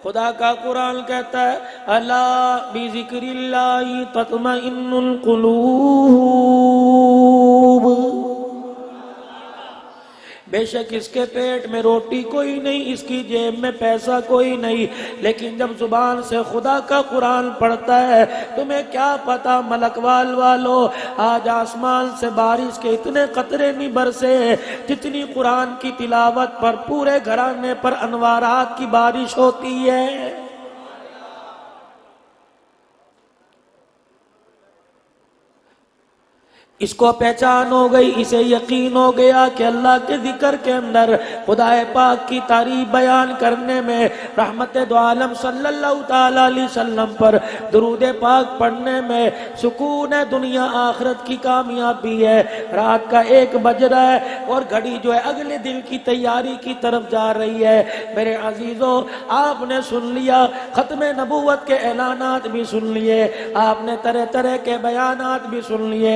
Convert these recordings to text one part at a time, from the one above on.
خدا کا قرآن کہتا ہے الا بذکر اللہ تطمئن القلوب، بے شک اس کے پیٹ میں روٹی کوئی نہیں، اس کی جیب میں پیسہ کوئی نہیں، لیکن جب زبان سے خدا کا قرآن پڑھتا ہے تمہیں کیا پتا ملکوال والو، آج آسمان سے بارش کے اتنے قطرے نہیں برسے جتنی قرآن کی تلاوت پر پورے گھرانے پر انوارات کی بارش ہوتی ہے۔ اس کو پہچان ہو گئی، اسے یقین ہو گیا کہ اللہ کے ذکر کے اندر خدا پاک کی تعریف بیان کرنے میں، رحمت دو عالم صلی اللہ تعالی علیہ وسلم پر درود پاک پڑھنے میں سکون ہے، دنیا آخرت کی کامیابی ہے۔ رات کا 1 بج رہا ہے اور گھڑی جو ہے اگلے دن کی تیاری کی طرف جا رہی ہے۔ میرے عزیزوں، آپ نے سن لیا، ختم نبوت کے اعلانات بھی سن لیے، آپ نے طرح طرح کے بیانات بھی سن لیے،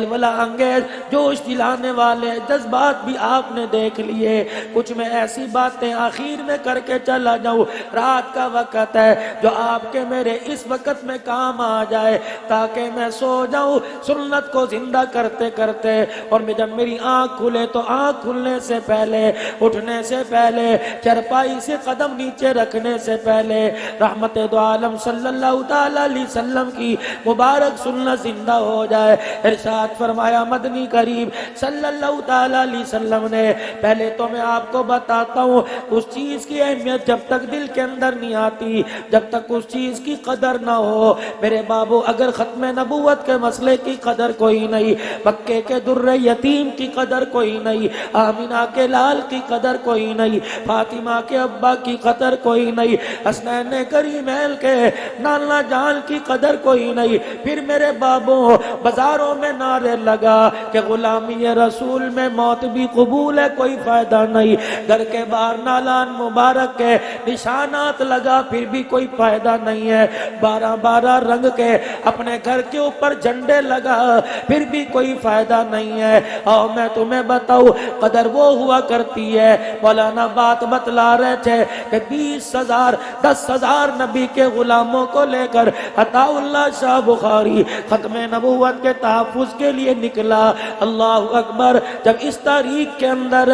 ولولہ انگیز جوش دلانے والے جذبات بھی آپ نے دیکھ لیے۔ کچھ میں ایسی باتیں آخر میں کر کے چلا جاؤں، رات کا وقت ہے جو آپ کے میرے اس وقت میں کام آ جائے تاکہ میں سو جاؤں سنت کو زندہ کرتے کرتے، اور جب میری آنکھ کھلے تو آنکھ کھلنے سے پہلے، اٹھنے سے پہلے، چرپائی سے قدم نیچے رکھنے سے پہلے رحمت دو عالم صلی اللہ تعالی علیہ وسلم کی مبارک سنت زندہ ہو جائے۔ ارشاد فرمایا مدنی کریم صلی اللہ تعالی علیہ وسلم نے، پہلے تو میں آپ کو بتاتا ہوں اس چیز کی اہمیت جب تک دل کے اندر نہیں آتی، جب تک اس چیز کی قدر نہ ہو۔ میرے بابو، اگر ختم نبوت کے مسئلے کی قدر کوئی نہیں، مکے کے در یتیم کی قدر کوئی نہیں، آمینہ کے لال کی قدر کوئی نہیں، فاطمہ کے ابا کی قدر کوئی نہیں، حسنین کریمین کے نانا جان کی قدر کوئی نہیں، پھر میرے بابو بازاروں میں نعرے لگا کہ غلامی رسول میں موت بھی قبول ہے، کوئی فائدہ نہیں، گھر کے باہر نالان مبارک کے نشانات لگا پھر بھی کوئی فائدہ نہیں ہے، 12 رنگ کے اپنے گھر کے اوپر جھنڈے لگا پھر بھی کوئی فائدہ نہیں ہے۔ اور میں تمہیں بتاؤں قدر وہ ہوا کرتی ہے، مولانا بات بتلا رہے تھے کہ 20,000 10,000 نبی کے غلاموں کو لے کر عطا اللہ شاہ بخاری ختم نبوت کے تحفظ کے لیے نکلا۔ اللہ اکبر، جب اس تاریخ کے اندر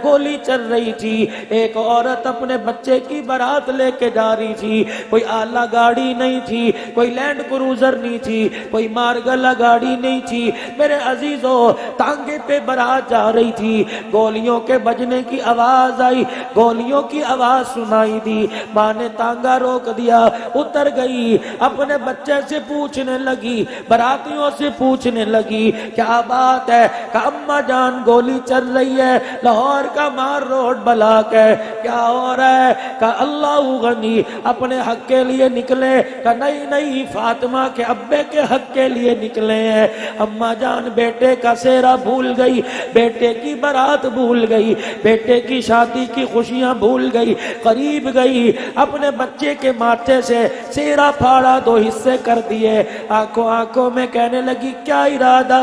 گولی چل رہی تھی، ایک عورت اپنے بچے کی بارات لے کے جا رہی تھی، کوئی اعلیٰ گاڑی نہیں تھی، کوئی لینڈ کروزر نہیں تھی، کوئی مارگلا گاڑی نہیں تھی، میرے عزیزوں تانگے پہ بارات جا رہی تھی، گولیوں کے بجنے کی آواز آئی، گولیوں کی آواز سنائی دی، ماں نے تانگا روک دیا، اتر گئی، اپنے بچے سے پوچھنے لگی، براتیوں سے پوچھنے لگی کیا بات ہے، کہ اماں جان گولی چل رہی ہے، لاہور کا مار روڈ بلاک ہے، کیا ہو رہا ہے، کہ اللہ غنی اپنے حق کے لیے نکلے، کہ نہیں فاطمہ کے ابے کے حق کے لیے نکلے ہیں۔ اماں جان بیٹے کا سیرا بھول گئی، بیٹے کی برات بھول گئی، بیٹے کی شادی کی خوشیاں بھول گئی، قریب گئی، اپنے بچے کے ماتھے سے سیرا پھاڑا، 2 حصے کر دیے، آنکھوں میں کہنے لگی کیا ارادہ،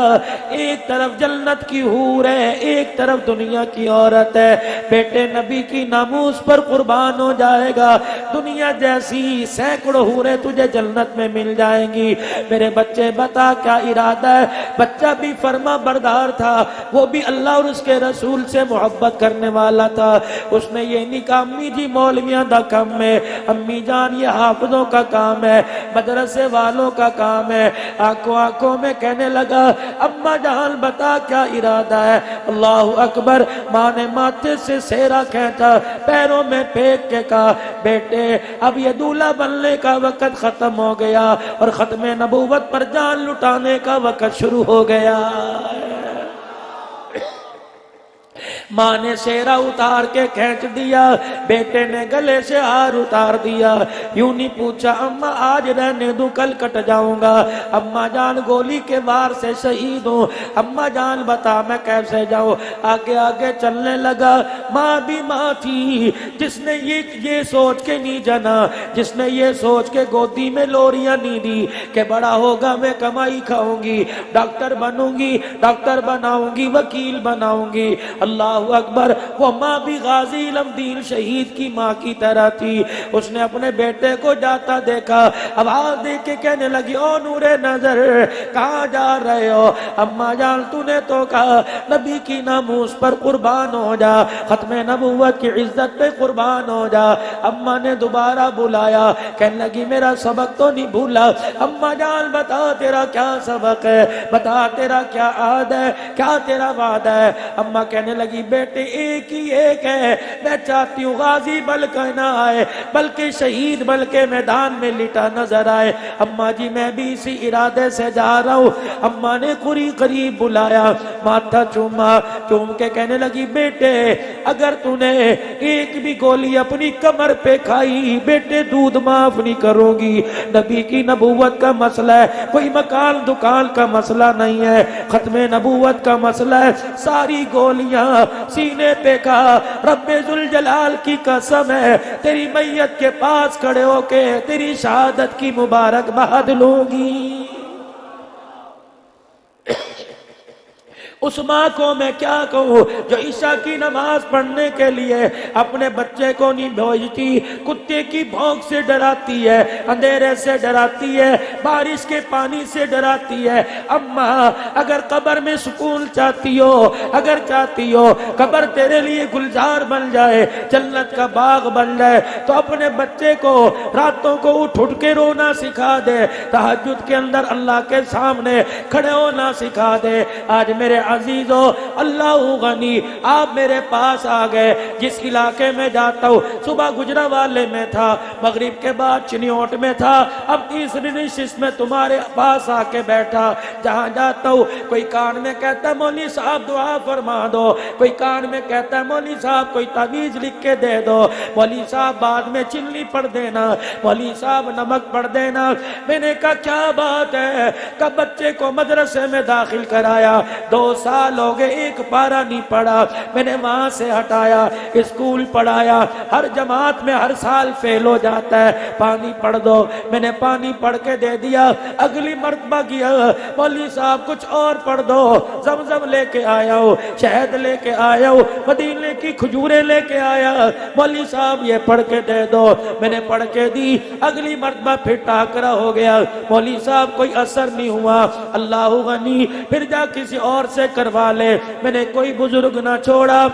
ایک طرف جنت کی حور ہے، ایک طرف دنیا کی عورت ہے، بیٹے نبی کی ناموس پر قربان ہو جائے گا، دنیا جیسی سینکڑوں حوریں تجھے جنت میں مل جائیں گی، میرے بچے بتا کیا ارادہ ہے۔ بچہ بھی فرما بردار تھا، وہ بھی اللہ اور اس کے رسول سے محبت کرنے والا تھا، اس نے یہ نہیں کہا امی جی مولویاں دا کام ہے، امی جان یہ حافظوں کا کام ہے، مدرسے والوں کا کام ہے، آنکھوں میں کہنے لگا اماں جان بتا کیا ارادہ ہے۔ اللہ اکبر، ماں نے ماتھے سے سیرا کھینچا، پیروں میں پھینک کے کہا بیٹے اب یہ دولہا بننے کا وقت ختم ہو گیا اور ختم نبوت پر جان لٹانے کا وقت شروع ہو گیا۔ ماں نے سیرا اتار کے کھینچ دیا، بیٹے نے گلے سے ہار اتار دیا، یوں نہیں پوچھا اماں آج رہنے دوں کل کٹ جاؤں گا، اماں جان گولی کے وار سے شہید ہوں، اماں جان بتا میں کیسے جاؤں، آگے آگے چلنے لگا۔ ماں بھی ماں تھی جس نے یہ سوچ کے نہیں جنا، جس نے یہ سوچ کے گودی میں لوریاں نہیں دی کہ بڑا ہوگا میں کمائی کھاؤں گی، ڈاکٹر بنوں گی، ڈاکٹر بناؤں گی، وکیل بناؤں گی۔ اللہ اللہ اکبر. وہ ماں بھی غازی علمدین شہید کی ماں کی طرح تھی. اس نے اپنے بیٹے کو جاتا دیکھا, آواز دے کے کہنے لگی او نور نظر کہاں جا رہے ہو؟ اماں جان تو نے تو کہا نبی کی ناموس پر قربان ہو جا, ختم نبوت کی عزت پہ قربان ہو جا. اماں نے دوبارہ بلایا, کہنے لگی میرا سبق تو نہیں بھولا؟ اماں جان بتا تیرا کیا سبق ہے, بتا تیرا کیا عہد ہے, کیا تیرا وعدہ ہے؟ اماں کہنے لگی بیٹے ایک ہی ایک ہے, میں چاہتی ہوں غازی بل کر نہ آئے بلکہ شہید بلکہ میدان میں لٹا نظر آئے. اماں جی میں بھی اسی ارادے سے جا رہا ہوں. اماں نے قریب بلایا, ماتھا چوما, چوم کے کہنے لگی بیٹے اگر تو نے ایک بھی گولی اپنی کمر پہ کھائی بیٹے دودھ معاف نہیں کرو گی. نبی کی نبوت کا مسئلہ ہے, کوئی مکان دکان کا مسئلہ نہیں ہے, ختم نبوت کا مسئلہ ہے. ساری گولیاں سینے پہ کھا, رب ذوالجلال کی قسم ہے تیری میت کے پاس کھڑے ہو کے تیری شہادت کی مبارکباد لوں گی. اس ماں کو میں کیا کہوں جو عشاء کی نماز پڑھنے کے لیے اپنے بچے کو نہیں بھیجتی, کتے کی بھونک سے ڈراتی ہے, اندھیرے سے ڈراتی ہے, بارش کے پانی سے ڈراتی ہے. اماں اگر قبر میں سکون چاہتی ہو, اگر چاہتی ہو قبر تیرے لیے گلزار بن جائے, جنت کا باغ بن جائے, تو اپنے بچے کو راتوں کو اٹھ کے رونا سکھا دے, تہجد کے اندر اللہ کے سامنے کھڑے ہونا سکھا دے. آج میرے عزیزو اللہ غنی آپ میرے پاس آ گئے. جس علاقے میں جاتا ہوں, صبح گجرانوالے میں تھا, مغرب کے بعد چنیوٹ میں تھا, اب تیسری نشست میں تمہارے پاس آ کے بیٹھا. جہاں جاتا ہوں کوئی کان میں کہتا ہے مولوی صاحب دعا فرما دو, کوئی کان میں کہتا ہے مولوی صاحب کوئی تعویذ لکھ کے دے دو, مولوی صاحب بعد میں چلی پڑھ دینا, مولوی صاحب نمک پڑھ دینا. میں نے کہا کیا بات ہے, کہ بچے کو مدرسے میں داخل کرایا, 2 سال ہو گئے ایک پارہ نہیں پڑھا. میں نے وہاں سے ہٹایا, اسکول پڑھایا, ہر جماعت میں ہر سال فیل ہو جاتا ہے, پانی پڑھ دو. میں نے پانی پڑھ کے دے دیا. اگلی مرتبہ گیا, مولوی صاحب کچھ اور پڑھ دو, زمزم لے کے آیا ہوں, شہد لے کے آیا ہوں, مدینے کی کھجوریں لے کے آیا, مولوی صاحب یہ پڑھ کے دے دو. میں نے پڑھ کے دی. اگلی مرتبہ پھر ٹاکرا ہو گیا, مولوی صاحب کوئی اثر نہیں ہوا. اللہ غنی پھر جا کسی اور سے کروا لے. میں نے کوئی بزرگ نہ چھوڑا,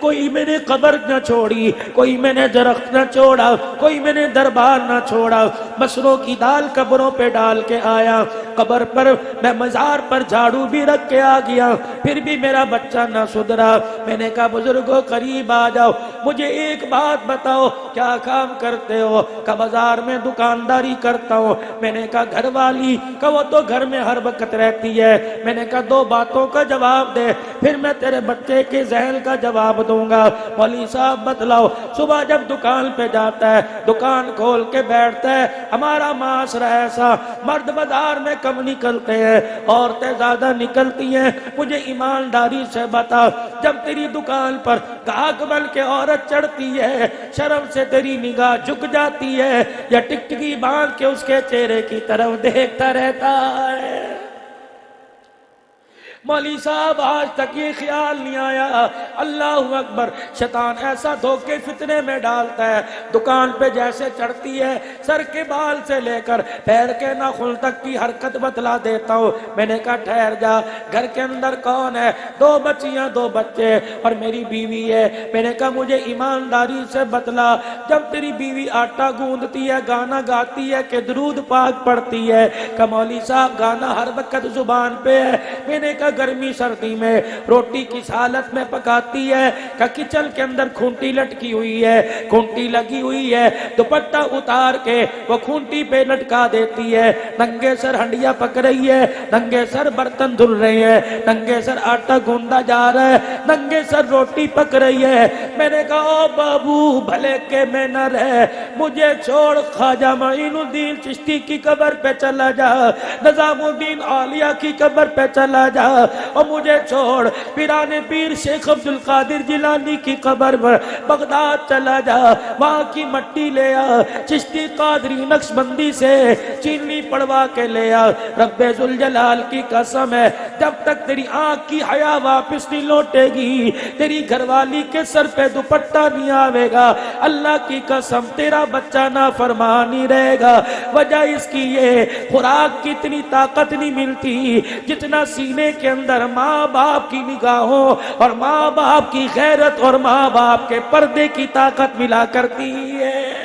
کوئی میں نے قبر نہ چھوڑی, کوئی میں نے درخت نہ چھوڑا, کوئی میں نے دربار نہ چھوڑا. مسروں کی دال قبروں پہ ڈال کے آیا. قبر پر میں مزار پر جھاڑو بھی رکھ کے آ گیا, پھر بھی میرا بچہ نہ سدھرا. میں نے کہا بزرگوں قریب آ جاؤ, مجھے ایک بات بتاؤ کیا کام کرتے ہو؟ کہ بازار میں دکانداری کرتا ہوں. میں نے کہا گھر والی؟ کہ وہ تو گھر میں ہر وقت رہتی ہے. میں نے کہا 2 باتوں کا جواب دے, پھر میں تیرے بچے کے ذہن کا جواب دوں گا. مولوی صاحب بتلاؤ. صبح جب دکان پہ جاتا ہے, دکان کھول کے بیٹھتا ہے. ہمارا معاشرہ ایسا, مرد بازار میں کم نکلتے ہیں, عورتیں زیادہ نکلتی ہیں. مجھے ایمانداری سے بتا, جب تیری دکان پر گاہک بن کے عورت چڑھتی ہے, شرم سے تیری نگاہ جھک جاتی ہے یا ٹکٹکی باندھ کے اس کے چہرے کی طرف دیکھتا رہتا ہے؟ مولوی صاحب آج تک یہ خیال نہیں آیا. اللہ اکبر. شیطان ایسا دھوکے فتنے میں ڈالتا ہے. دکان پہ جیسے چڑھتی ہے, سر کے بال سے لے کر پیر کے ناخن تک کی حرکت بتلا دیتا ہوں. میں نے کہا ٹھہر جا, گھر کے اندر کون ہے؟ 2 بچیاں 2 بچے اور میری بیوی ہے. میں نے کہا مجھے ایمانداری سے بتلا, جب تیری بیوی آٹا گوندتی ہے, گانا گاتی ہے کہ درود پاک پڑھتی ہے؟ کہ مولوی صاحب گانا ہر وقت زبان پہ ہے. میں نے کہا گرمی سردی میں روٹی کس حالت میں پکاتی ہے؟ کہ کچن کے اندر کھونٹی لٹکی ہوئی ہے, کھونٹی لگی ہوئی ہے, دوپٹہ اتار کے وہ کھونٹی پہ لٹکا دیتی ہے. ننگے سر ہنڈیا پک رہی ہے, ننگے سر برتن دھل رہے ہیں, ننگے سر آٹا گوندا جا رہا ہے, ننگے سر روٹی پک رہی ہے. میں نے کہا او بابو بھلے کے میں نہ رہ, مجھے چھوڑ خواجہ معین الدین چشتی کی قبر پہ چلا جا, نظام الدین اولیاء کی قبر پہ چلا جا, اور مجھے چھوڑ پیران پیر شیخ عبد القادر جیلانی کی قبر پر بغداد چلا جا، وہاں کی مٹی لے آ، چشتی قادری نقشبندی سے چینی پڑوا کے لے آ۔ رب ذوالجلال کی قسم ہے جب تک تیری آنکھ کی حیا واپس نہیں لوٹے گی، تیری گھر والی کے سر پہ دوپٹہ نہیں آوے گا، اللہ کی قسم تیرا بچہ نافرمان نہیں رہے گا۔ وجہ اس کی یہ خوراک کی اتنی طاقت نہیں ملتی جتنا سینے کے اندر ماں باپ کی نگاہوں اور ماں باپ کی غیرت اور ماں باپ کے پردے کی طاقت ملا کرتی ہے۔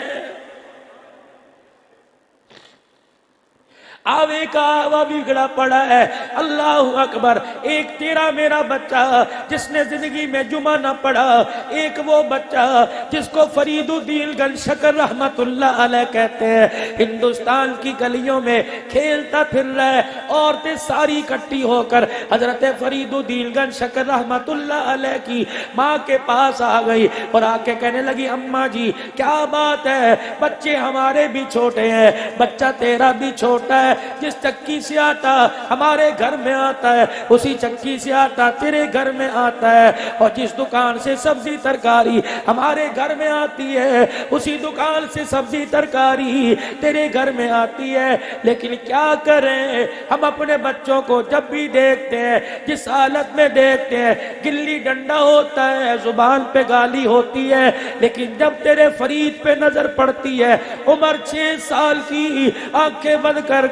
آوے کا آوا بگڑا پڑا ہے۔ اللہ اکبر، ایک تیرا میرا بچہ جس نے زندگی میں جمعہ نہ پڑھا، ایک وہ بچہ جس کو فرید الدین گن شکر رحمت اللہ علیہ کہتے ہیں، ہندوستان کی گلیوں میں کھیلتا پھر رہا ہے، عورتیں ساری اکٹھی ہو کر حضرت فرید الدین گن شکر رحمت اللہ علیہ کی ماں کے پاس آ گئی اور آ کے کہنے لگی اماں جی کیا بات ہے، بچے ہمارے بھی چھوٹے ہیں، بچہ تیرا بھی چھوٹا ہے، جس چکی سے آتا ہمارے گھر میں آتا ہے اسی چکی سے آتا تیرے گھر میں آتا ہے، اور جس دکان سے سبزی ترکاری ہمارے گھر میں آتی ہے اسی دکان سے سبزی ترکاری تیرے گھر میں آتی ہے۔ لیکن کیا کریں، ہم اپنے بچوں کو جب بھی دیکھتے ہیں جس حالت میں دیکھتے ہیں، گلی ڈنڈا ہوتا ہے، زبان پہ گالی ہوتی ہے، لیکن جب تیرے فرید پہ نظر پڑتی ہے، عمر 6 سال کی، آنکھیں بند کر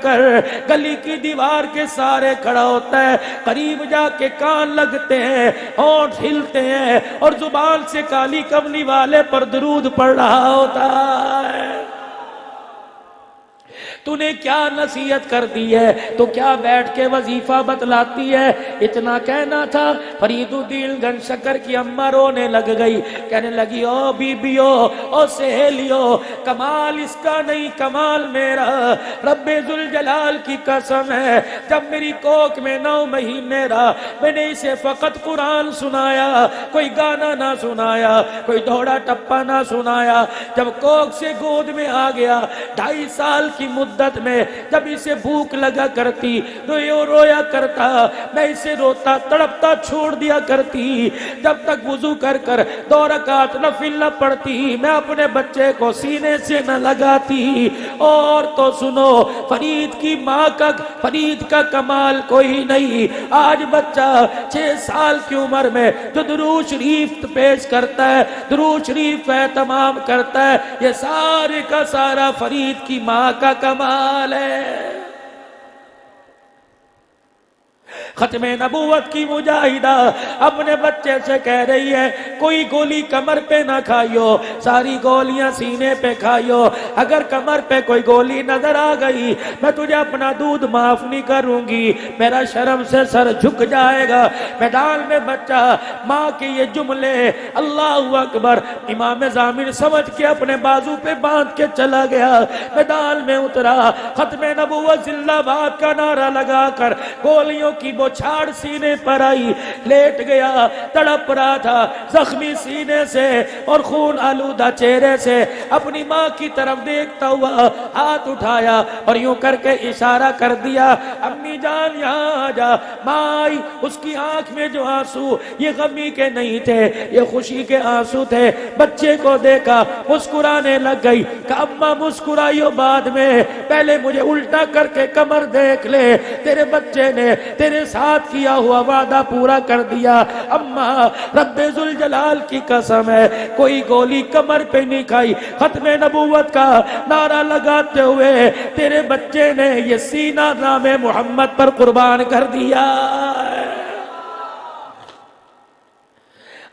گلی کی دیوار کے سارے کھڑا ہوتا ہے، قریب جا کے کان لگتے ہیں، ہونٹ ہلتے ہیں، اور زبان سے کالی کملی والے پر درود پڑھ رہا ہوتا ہے۔ تو نے کیا نصیحت کر دی ہے، تو کیا بیٹھ کے وظیفہ بتلاتی ہے۔ اتنا کہنا تھا، فرید الدین گن شکر کی اماں رونے لگ گئی، کہنے لگی او بیبیو، او سہیلیو، کمال اس کا نہیں کمال میرا، رب ذوالجلال کی قسم ہے جب میری کوک میں 9 مہینے رہا میں نے اسے فقط قرآن سنایا، کوئی گانا نہ سنایا، کوئی دوڑا ٹپا نہ سنایا۔ جب کوک سے گود میں آ گیا 2.5 سال کی مدت میں جب اسے بھوک لگا کرتی تو یہ رویا کرتا، میں اسے روتا تڑپتا چھوڑ دیا کرتی، جب تک وضو کر کر 2 رکعت نفل نہ پڑھتی میں اپنے بچے کو سینے سے نہ لگاتی۔ اور تو سنو، فرید کی ماں کا، فرید کا کمال کوئی نہیں۔ آج بچہ 6 سال کی عمر میں جو درود شریف پیش کرتا ہے، درود شریف اہتمام کرتا ہے، یہ سارے کا سارا فرید کی ماں کا کمال ہے۔ ختم نبوت کی مجاہدہ اپنے بچے سے کہہ رہی ہے کوئی گولی کمر پہ نہ کھائیو، ساری گولیاں سینے پہ کھائیو، اگر کمر پہ کوئی گولی نظر آ گئی میں تجھے اپنا دودھ معاف نہیں کروں گی، میرا شرم سے سر جھک جائے گا۔ میدان میں بچہ ماں کے یہ جملے، اللہ اکبر، امام ضامن سمجھ کے اپنے بازو پہ باندھ کے چلا گیا، میدان میں اترا، ختم نبوت زندہ باد کا نعرہ لگا کر گولیوں کی بوچھاڑ سینے پر آئی، لیٹ گیا، تڑپ رہا تھا زخمی سینے سے اور خون آلودہ چہرے سے، اپنی ماں کی طرف دیکھتا ہوا ہاتھ اٹھایا اور یوں کر کے اشارہ کر دیا امی جان یہاں آ جا۔ ماں آئی، اس کی آنکھ میں جو آنسو یہ غمی کے نہیں تھے، یہ خوشی کے آنسو تھے، بچے کو دیکھا مسکرانے لگ گئی کہ اماں مسکرائیو بعد میں، پہلے مجھے الٹا کر کے کمر دیکھ لے، تیرے بچے نے تیرے ساتھ کیا ہوا وعدہ پورا کر دیا۔ اماں رب ذوالجلال کی قسم ہے کوئی گولی کمر پہ نہیں کھائی، ختم نبوت کا نعرہ لگاتے ہوئے تیرے بچے نے یہ سینہ نام محمد پر قربان کر دیا۔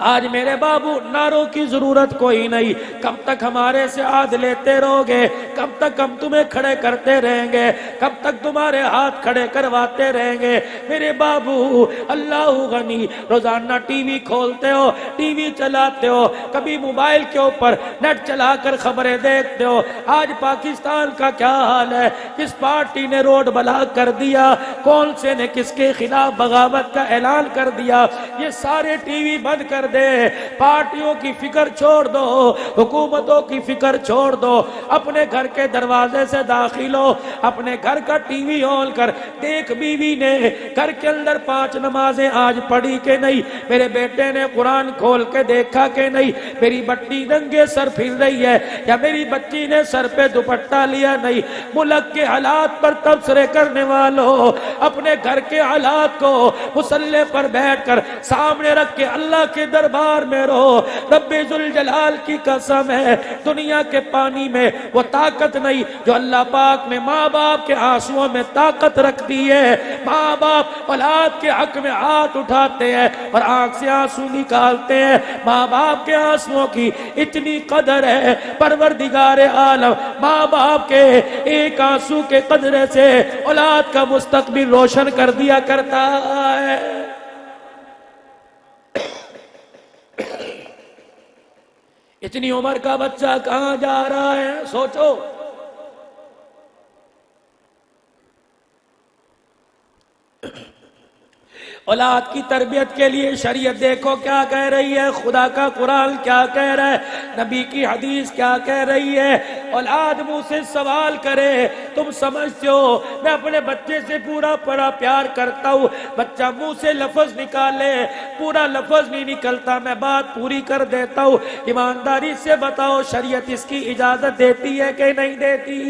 آج میرے بابو نعروں کی ضرورت کوئی نہیں، کب تک ہمارے سے عہد لیتے رہو گے، کب تک ہم تمہیں کھڑے کرتے رہیں گے، کب تک تمہارے ہاتھ کھڑے کرواتے رہیں گے۔ میرے بابو اللہ غنی، روزانہ ٹی وی کھولتے ہو، ٹی وی چلاتے ہو، کبھی موبائل کے اوپر نیٹ چلا کر خبریں دیکھتے ہو۔ آج پاکستان کا کیا حال ہے، کس پارٹی نے روڈ بلاک کر دیا، کون سے نے کس کے خلاف بغاوت کا اعلان کر دیا، یہ سارے ٹی وی بند کر دے، پارٹیوں کی فکر چھوڑ دو، حکومتوں کی فکر چھوڑ دو، اپنے گھر کے دروازے سے داخل ہو، اپنے گھر کا ٹی وی آن کر دیکھ بیوی نے گھر کے اندر 5 نمازیں آج پڑھی کہ نہیں، میرے بیٹے نے قرآن کھول کے دیکھا کہ نہیں، میری بٹی ننگے سر پھر رہی ہے یا میری بچی نے سر پہ دوپٹہ لیا نہیں۔ ملک کے حالات پر تبصرے کرنے والوں، اپنے گھر کے حالات کو مصلی پر بیٹھ کر سامنے رکھ کے اللہ کے دربار میں رو۔ رب ذوالجلال کی قسم ہے، دنیا کے پانی میں وہ طاقت نہیں جو اللہ پاک نے ماں باپ کے آنسوؤں میں طاقت رکھ دی ہے۔ ماں باپ اولاد کے حق میں ہاتھ اٹھاتے ہیں اور آنکھ سے آنسو نکالتے ہیں، ماں باپ کے آنسوؤں کی اتنی قدر ہے، پروردگار عالم ماں باپ کے ایک آنسو کے قدرے سے اولاد کا مستقبل روشن کر دیا کرتا ہے۔ اتنی عمر کا بچہ کہاں جا رہا ہے سوچو۔ اولاد کی تربیت کے لیے شریعت دیکھو کیا کہہ رہی ہے، خدا کا قرآن کیا کہہ رہا ہے، نبی کی حدیث کیا کہہ رہی ہے۔ اولاد منہ سے سوال کرے، تم سمجھتے ہو میں اپنے بچے سے پورا پیار کرتا ہوں، بچہ منہ سے لفظ نکالے پورا لفظ نہیں نکلتا، میں بات پوری کر دیتا ہوں، ایمانداری سے بتاؤ شریعت اس کی اجازت دیتی ہے کہ نہیں دیتی؟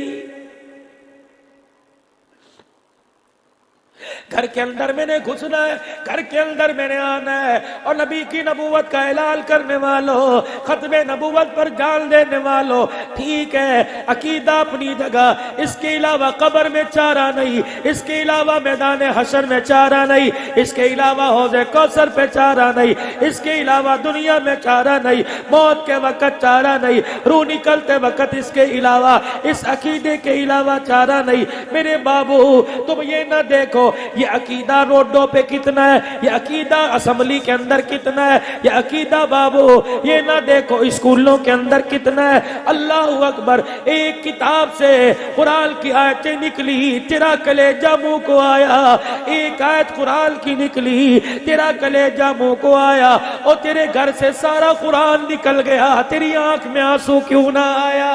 گھر کے اندر میں نے گھسنا ہے، گھر کے اندر میں نے آنا ہے، اور نبی کی نبوت کا اعلان کرنے والوں، ختم نبوت پر جان دینے والوں، ٹھیک ہے عقیدہ اپنی جگہ، اس کے علاوہ قبر میں چارہ نہیں، اس کے علاوہ میدان حشر میں چارہ نہیں، اس کے علاوہ حوض کوثر پہ چارہ نہیں، اس کے علاوہ دنیا میں چارہ نہیں، موت کے وقت چارہ نہیں، روح نکلتے وقت اس کے علاوہ، اس عقیدے کے علاوہ چارہ نہیں۔ میرے بابو تم یہ نہ دیکھو یہ عقیدہ روڈوں پہ کتنا ہے، یہ عقیدہ اسمبلی کے اندر کتنا ہے، یہ عقیدہ بابو یہ نہ دیکھو اسکولوں کے اندر کتنا ہے۔ اللہ اکبر، ایک کتاب سے قرآن کی آیتیں نکلی تیرا کلیجہ منہ کو آیا، ایک آیت قرآن کی نکلی تیرا کلیجہ منہ کو آیا، اور تیرے گھر سے سارا قرآن نکل گیا، تیری آنکھ میں آنسو کیوں نہ آیا؟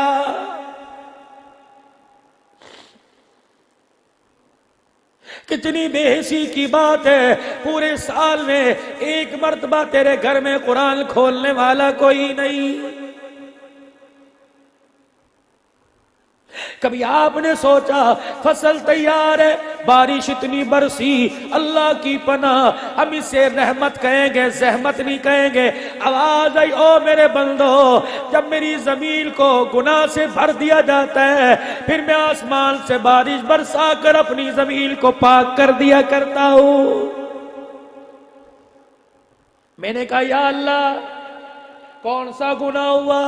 کتنی بے حسی کی بات ہے، پورے سال میں ایک مرتبہ تیرے گھر میں قرآن کھولنے والا کوئی نہیں۔ کبھی آپ نے سوچا فصل تیار ہے، بارش اتنی برسی، اللہ کی پناہ، ہم اسے رحمت کہیں گے زحمت نہیں کہیں گے۔ آواز آئی او میرے بندو، جب میری زمین کو گناہ سے بھر دیا جاتا ہے پھر میں آسمان سے بارش برسا کر اپنی زمین کو پاک کر دیا کرتا ہوں۔ میں نے کہا یا اللہ کون سا گناہ ہوا؟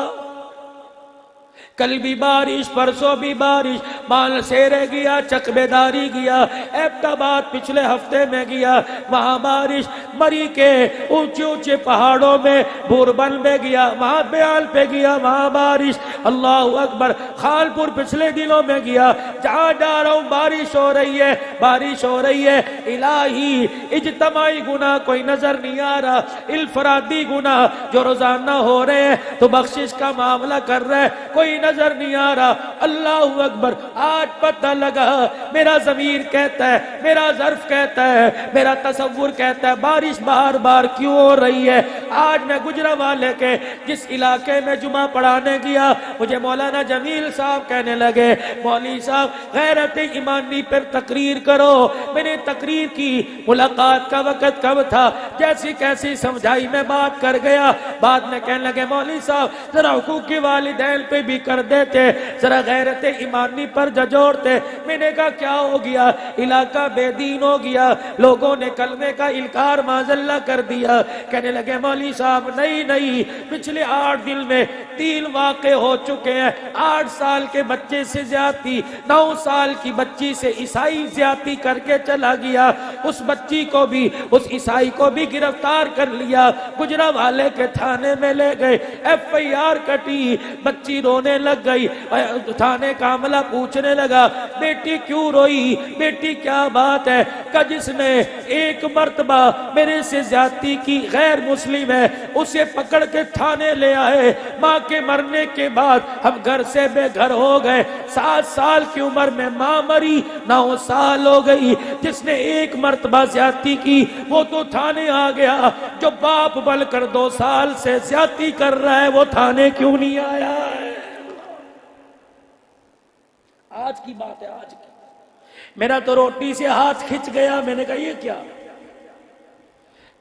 کل بھی بارش، پرسوں بھی بارش، مال سیرے گیا، چکبے داری گیا، ایبٹآباد پچھلے ہفتے میں گیا، وہاں بارش، مری کے اونچے اونچے پہاڑوں میں بوربن میں گیا، وہاں بیال پہ گیا، وہاں بارش، اللہ اکبر، خالپور پچھلے دنوں میں گیا، جہاں جا رہا ہوں بارش ہو رہی ہے، بارش ہو رہی ہے۔ الہی اجتماعی گناہ کوئی نظر نہیں آ رہا، انفرادی گناہ جو روزانہ ہو رہے ہیں تو بخشش کا معاملہ کر رہے ہیں، کوئی نظر نہیں آ رہا۔ اللہ اکبر، آج پتہ لگا، میرا ضمیر کہتا ہے، میرا ظرف کہتا ہے، میرا تصور کہتا ہے بارش بار بار کیوں ہو رہی ہے۔ آج میں گجرانوالے کے جس علاقے میں جمعہ پڑھانے گیا، مجھے مولانا جمیل صاحب کہنے لگے مولوی صاحب غیرت ایمانی پر تقریر کرو۔ میں نے تقریر کی، ملاقات کا وقت کب تھا، جیسی کیسی سمجھائی میں بات کر گیا، بعد میں کہنے لگے مولوی صاحب ذرا حقوق والدین پہ بھی کر دیتے، ذرا غیرت ایمانی پر ججوڑتے۔ میں نے کہا کیا ہو گیا؟ علاقہ بے دین ہو گیا، لوگوں نے کلمے کا انکار معذاللہ کر دیا۔ کہنے لگے مولوی صاحب نہیں، پچھلے 8 دن میں 3 واقع ہو چکے ہیں، 8 سال کے بچے سے زیادتی، 9 سال کی بچی سے عیسائی زیادتی کر کے چلا گیا، اس بچی کو بھی، اس عیسائی کو بھی گرفتار کر لیا، گجرانوالے کے تھانے میں لے گئے، FIR کٹی، بچی رونے لگ گئی. تھانے کا عملہ پوچھنے لگا بیٹی کیوں روئی, بیٹی کیا بات ہے؟ کہ جس نے ایک مرتبہ میرے سے زیادتی کی غیر مسلم ہے, اسے پکڑ کے تھانے لے آئے. ماں کے مرنے کے بعد ہم گھر سے بے گھر ہو گئے. 7 سال کی عمر میں ماں مری, 9 سال ہو گئی. جس نے ایک مرتبہ زیادتی کی وہ تو تھانے آ گیا, جو باپ بن کر 2 سال سے زیادتی کر رہا ہے وہ تھانے کیوں نہیں آیا ہے؟ آج کی بات ہے, آج کی. میرا تو روٹی سے ہاتھ کھچ گیا. میں نے کہا یہ کیا؟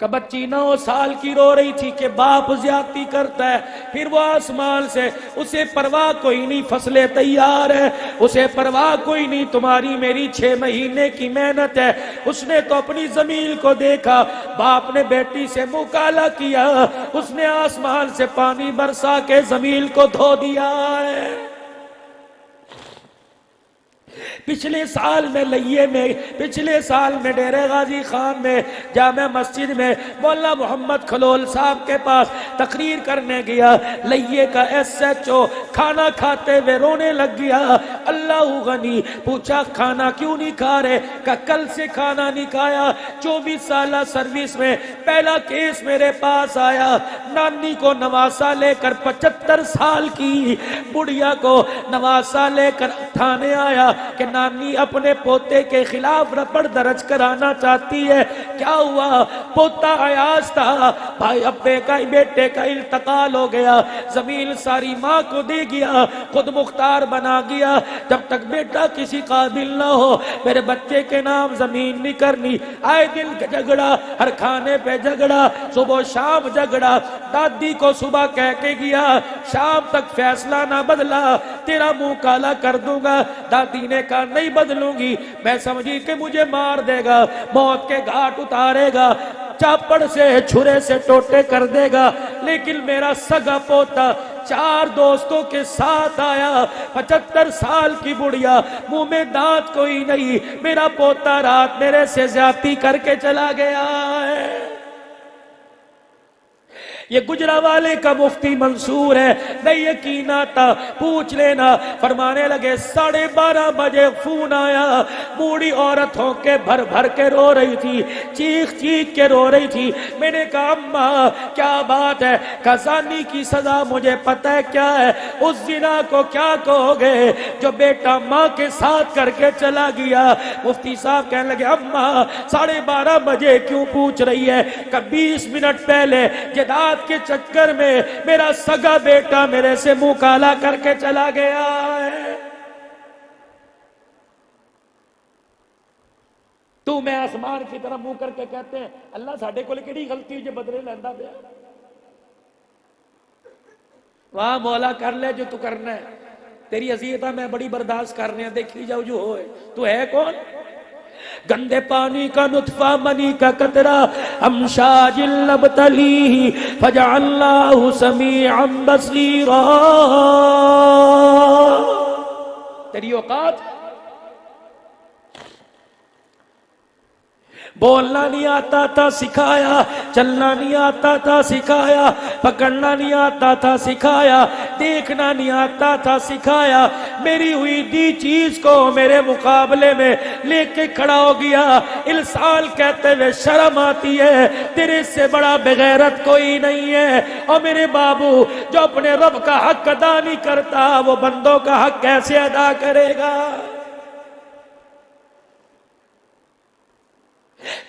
کہ بچی 9 سال کی رو رہی تھی کہ باپ زیادتی کرتا ہے. پھر وہ آسمان سے, اسے پرواہ کوئی نہیں, فصلیں تیار ہے, اسے پرواہ کوئی نہیں, تمہاری میری 6 مہینے کی محنت ہے. اس نے تو اپنی زمین کو دیکھا, باپ نے بیٹی سے منہ کالا کیا, اس نے آسمان سے پانی برسا کے زمین کو دھو دیا ہے. پچھلے سال میں لئیے میں, پچھلے سال میں ڈیرے غازی خان میں جامع مسجد میں مولانا محمد خلول صاحب کے پاس تقریر کرنے گیا. لئیے کا SHO کھانا کھاتے ہوئے رونے لگ گیا. اللہ غنی. پوچھا کھانا کیوں نہیں کھا رہے؟ کہ کل سے کھانا نہیں کھایا. 24 سالہ سروس میں پہلا کیس میرے پاس آیا. نانی کو نواسا لے کر 75 سال کی بڑھیا کو نواسا لے کر تھانے آیا کہ نانی اپنے پوتے کے خلاف رپٹ درج کرانا چاہتی ہے. کیا ہوا؟ پوتا عیاز تھا, بھائی ابے کا بیٹے کا انتقال ہو گیا, زمین ساری ماں کو دے گیا, خود مختار بنا گیا. جب تک بیٹا کسی قابل نہ ہو میرے بچے کے نام زمین نہیں کرنی. آئے دن جھگڑا, ہر کھانے پہ جھگڑا, صبح شام جھگڑا. دادی کو صبح کہہ کے گیا, شام تک فیصلہ نہ بدلا تیرا منہ کالا کر دوں گا. دادی نے کہا نہیں بدلوں گی. میں سمجھی کہ مجھے مار دے گا, موت کے گھاٹ اتارے گا, چاپڑ سے چھرے سے ٹوٹے کر دے گا. لیکن میرا سگا پوتا 4 دوستوں کے ساتھ آیا, 75 سال کی بڑھیا, منہ میں دانت کوئی نہیں. میرا پوتا رات میرے سے زیادتی کر کے چلا گیا ہے. یہ گجرانوالے کا مفتی منصور ہے. نہیں یقین آتا پوچھ لینا. فرمانے لگے 12:30 بجے فون آیا. بوڑھی عورت ہو کے بھر بھر کے رو رہی تھی, چیخ چیخ کے رو رہی تھی. میں نے کہا اماں کیا بات ہے؟ زانی کی سزا مجھے پتہ ہے کیا ہے. اس زنا کو کیا کہو گے جو بیٹا ماں کے ساتھ کر کے چلا گیا. مفتی صاحب کہنے لگے اماں 12:30 بجے کیوں پوچھ رہی ہے؟ کہ 20 منٹ پہلے جداد کے چکر میں میرا سگا بیٹا میرے سے منہ کالا کر کے چلا گیا ہے. تو میں آسمان کی طرف منہ کر کے کہتے ہیں اللہ ساڈے کول کیڑی غلطی جو بدلے لیندا پیا. واہ مولا کر لے جو تو کرنا ہے, تیری اذیتاں میں بڑی برداشت کر رہے ہیں, دیکھی جاؤ جو ہوئے. تو ہے کون؟ گندے پانی کا نطفہ منی کا قطرہ امشاج نبتلیہ فجعلناہ سمیعا بصیرا. تیری اوقات بولنا نہیں آتا تھا سکھایا, چلنا نہیں آتا تھا سکھایا, پکڑنا نہیں آتا تھا سکھایا, دیکھنا نہیں آتا تھا سکھایا. میری ہوئی دی چیز کو میرے مقابلے میں لے کے کھڑا ہو گیا. السال کہتے ہوئے شرم آتی ہے, تیرے سے بڑا بغیرت کوئی نہیں ہے. اور میرے بابو جو اپنے رب کا حق ادا نہیں کرتا وہ بندوں کا حق کیسے ادا کرے گا؟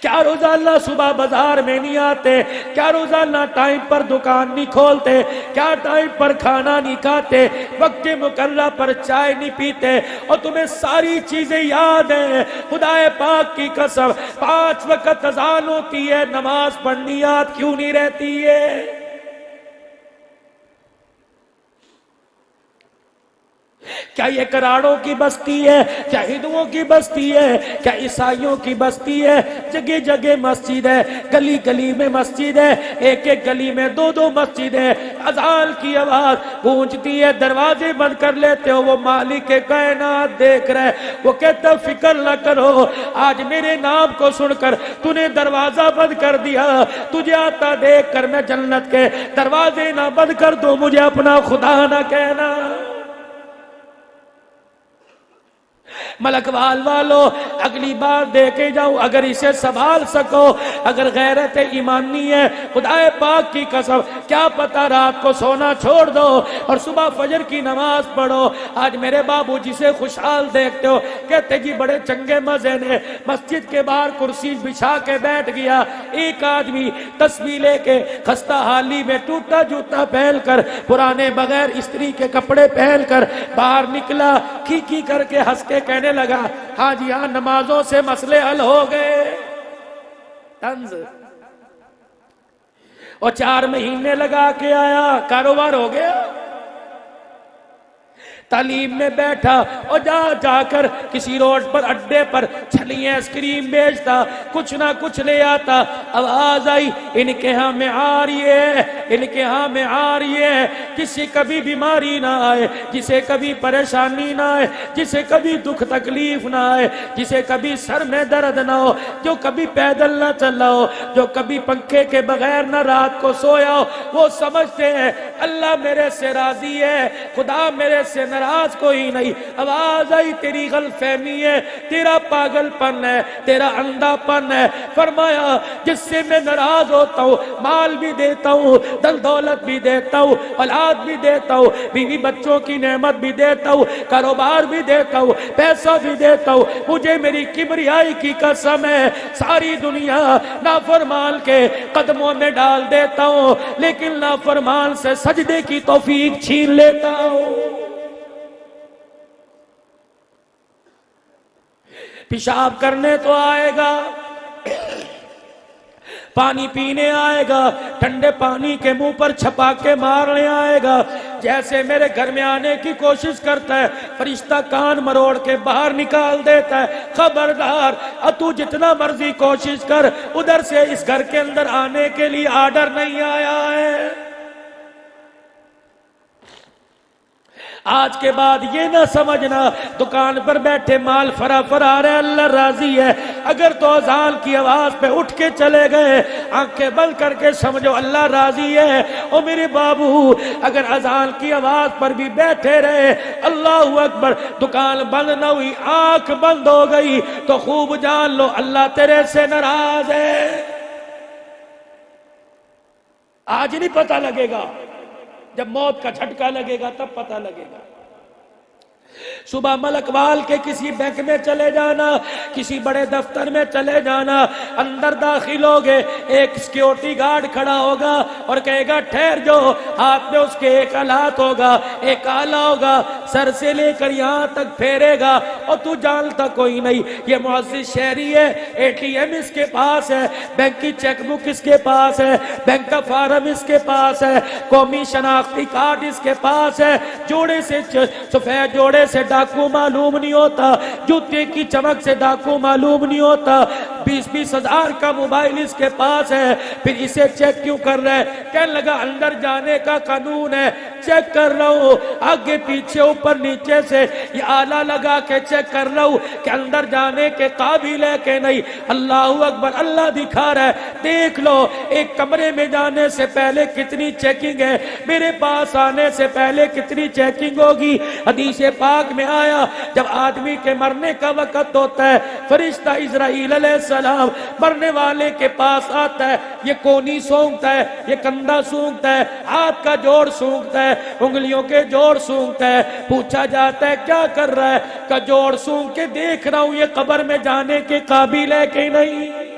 کیا روزانہ صبح بازار میں نہیں آتے؟ کیا روزانہ ٹائم پر دکان نہیں کھولتے؟ کیا ٹائم پر کھانا نہیں کھاتے؟ وقت مقررہ پر چائے نہیں پیتے؟ اور تمہیں ساری چیزیں یاد ہیں. خدا پاک کی قسم 5 وقت اذان ہوتی ہے, نماز پڑھنی یاد کیوں نہیں رہتی ہے؟ کیا یہ کراڑوں کی بستی ہے؟ کیا ہندوؤں کی بستی ہے؟ کیا عیسائیوں کی بستی ہے؟ جگہ جگہ مسجد ہے, گلی گلی میں مسجد ہے, ایک ایک گلی میں 2 مسجد ہے. اذان کی آواز گونجتی ہے, دروازے بند کر لیتے ہو, وہ مالک کائنات دیکھ رہا ہے. وہ کہتا فکر نہ کرو, آج میرے نام کو سن کر تو نے دروازہ بند کر دیا, تجھے آتا دیکھ کر میں جنت کے دروازے نہ بند کر دوں, مجھے اپنا خدا نہ کہنا. ملکوال والو اگلی بار دے کے جاؤ، اگر اسے سنبھال سکو، اگر غیرت ایمانی ہے خدا پاک کی قسم کیا پتا رات کو سونا چھوڑ دو اور صبح فجر کی نماز پڑھو۔ آج میرے بابو جسے خوشحال دیکھتے ہو کہتے جی بڑے چنگے مزے نے، مسجد کے باہر کرسی بچھا کے بیٹھ گیا، ایک آدمی تسبیح لے کے خستہ حالی میں ٹوٹا جوتا پہن کر پرانے بغیر استری کے کپڑے پہن کر باہر نکلا، کی کر کے ہنس کے کہنے لگا ہاں جی ہاں نمازوں سے مسئلے حل ہو گئے۔ طنز اور 4 مہینے لگا کے آیا، کاروبار ہو گیا۔ تعلیم میں بیٹھا اور جا کر کسی روڈ پر اڈے پر چھلی آئس کریم بیچتا، کچھ نہ کچھ لے آتا، آواز آئی ان کے ہاں میں آ رہی ہے، ان کے ہاں میں آ رہی ہے، کسی کبھی بیماری نہ آئے، جسے کبھی پریشانی نہ آئے، جسے کبھی دکھ تکلیف نہ آئے، جسے کبھی سر میں درد نہ ہو، جو کبھی پیدل نہ چلا ہو، جو کبھی پنکھے کے بغیر نہ رات کو سویا ہو، وہ سمجھتے ہیں اللہ میرے سے راضی ہے، خدا میرے سے ناراض کوئی نہیں۔ آواز آئی تیری غلط فہمی ہے، تیرا پاگل پن ہے، تیرا اندھا پن ہے۔ فرمایا جس سے میں ناراض ہوتا ہوں مال بھی دیتا ہوں، دل دولت بھی دیتا ہوں، اولاد بھی دیتا ہوں، بیوی بچوں کی نعمت بھی دیتا ہوں، کاروبار بھی دیتا ہوں، پیسہ بھی دیتا ہوں، مجھے میری کبریائی کی قسم ہے ساری دنیا نافرمان کے قدموں میں ڈال دیتا ہوں، لیکن نافرمان سے سجدے کی توفیق چھین لیتا ہوں۔ پیشاب کرنے تو آئے گا، پانی پینے آئے گا، ٹھنڈے پانی کے منہ پر چھپاکے مارنے آئے گا، جیسے میرے گھر میں آنے کی کوشش کرتا ہے فرشتہ کان مروڑ کے باہر نکال دیتا ہے۔ خبردار تو جتنا مرضی کوشش کر، ادھر سے اس گھر کے اندر آنے کے لیے آرڈر نہیں آیا ہے۔ آج کے بعد یہ نہ سمجھنا دکان پر بیٹھے مال فرا آ رہا ہے اللہ راضی ہے، اگر تو اذان کی آواز پہ اٹھ کے چلے گئے آنکھیں بند کر کے سمجھو اللہ راضی ہے۔ او میرے بابو اگر اذان کی آواز پر بھی بیٹھے رہے اللہ اکبر دکان بند نہ ہوئی آنکھ بند ہو گئی تو خوب جان لو اللہ تیرے سے ناراض ہے۔ آج نہیں پتہ لگے گا، جب موت کا جھٹکا لگے گا تب پتہ لگے گا۔ صبح ملکوال کے کسی بینک میں چلے جانا، کسی بڑے دفتر میں چلے جانا، اندر داخل ہوگے ایک سیکیورٹی گارڈ کھڑا ہوگا اور کہے گا ٹھہر جو، ہاتھ میں اس کے ایک ہاتھ ہوگا، ایک آلہ ہوگا، سر سے لے کر یہاں تک پھیرے گا اور تو جانتا کوئی نہیں یہ معزز شہری ہے، اے ٹی ایم اس کے پاس ہے، بینک کی چیک بک اس کے پاس ہے، بینک کا فارم اس کے پاس ہے، قومی شناختی کارڈ اس کے پاس ہے، جوڑے سے سفید جوڑے سے ڈاکو معلوم نہیں ہوتا، جوتے کی چمک سے ڈاکو معلوم نہیں ہوتا، 20-20 ہزار کا موبائل اس کے پاس ہے، پھر اسے چیک کیوں کر رہا ہے؟ کہنے لگا اندر جانے کا قانون ہے، چیک کر رہا ہوں آگے پیچھے اوپر نیچے سے یہ آلہ لگا کے چیک کر رہا ہوں کہ اندر جانے کے قابل ہے کہ نہیں۔ اللہ اکبر، اللہ دکھا رہا ہے دیکھ لو ایک کمرے میں جانے سے پہلے کتنی چیکنگ ہے، میرے پاس آنے سے پہلے کتنی چیکنگ ہوگی۔ حدیث پاک میں آیا جب آدمی کے مرنے کا وقت ہوتا ہے فرشتہ اسرائیل علیہ السلام مرنے والے کے پاس آتا ہے، یہ کونی سونگتا ہے، یہ کندھا سونگتا ہے، ہاتھ کا جوڑ سونگتا ہے، انگلیوں کے جوڑ سونگتا ہے، پوچھا جاتا ہے کیا کر رہا ہے؟ کہ جوڑ سونگ کے دیکھ رہا ہوں یہ قبر میں جانے کے قابل ہے کہ نہیں۔